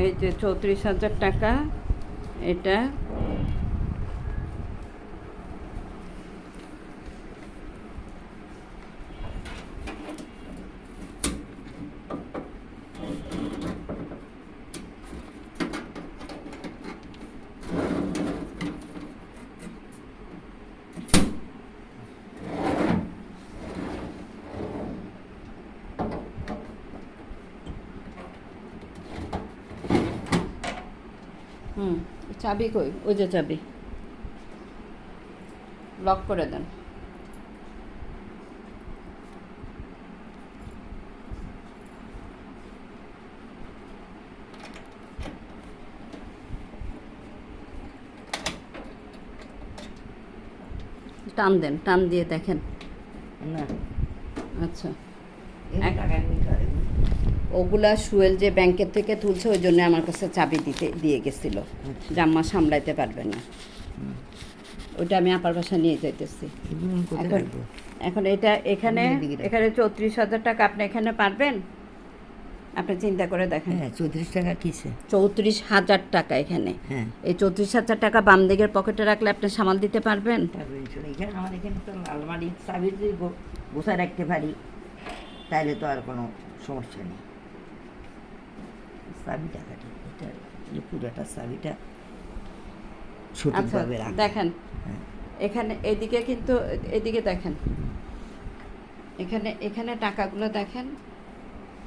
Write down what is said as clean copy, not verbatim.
এই যে 34,000 টাকা এটা। চাবি কই? ওই যে চাবি, লক করে দেন। টান দেন, টান দিয়ে দেখেন। না আচ্ছা, টাকা ওগুলা সুয়েল যে ব্যাংকের থেকে তুলছে ওই জন্য আমার কাছে চাবি দিয়ে গেছিল, যে আম্মা সামলাইতে পারবে না। ওইটা আমি আপার বাসা নিয়ে যাইতেছি এখন। এখন এটা এখানে 34,000 টাকা আপনি এখানে পারবেন? আপনি চিন্তা করে দেখেন। হ্যাঁ 34 টাকা কিসে? 34,000 টাকা এখানে। হ্যাঁ এই 34,000 টাকা বাম দিকের পকেটে রাখলে আপনি সামাল দিতে পারবেন? এখানে আমার এখানে তো আলমারি চাবি যদি গোছায় রাখতে পারি তাহলে তো আর কোনো সমস্যা নেই। চাবি টাকাটি এটা এই পুরোটা চাবিটা সঠিকভাবে রাখা। দেখেন হ্যাঁ এখানে এদিকে কিন্তু এদিকে দেখেন, এখানে টাকাগুলো দেখেন।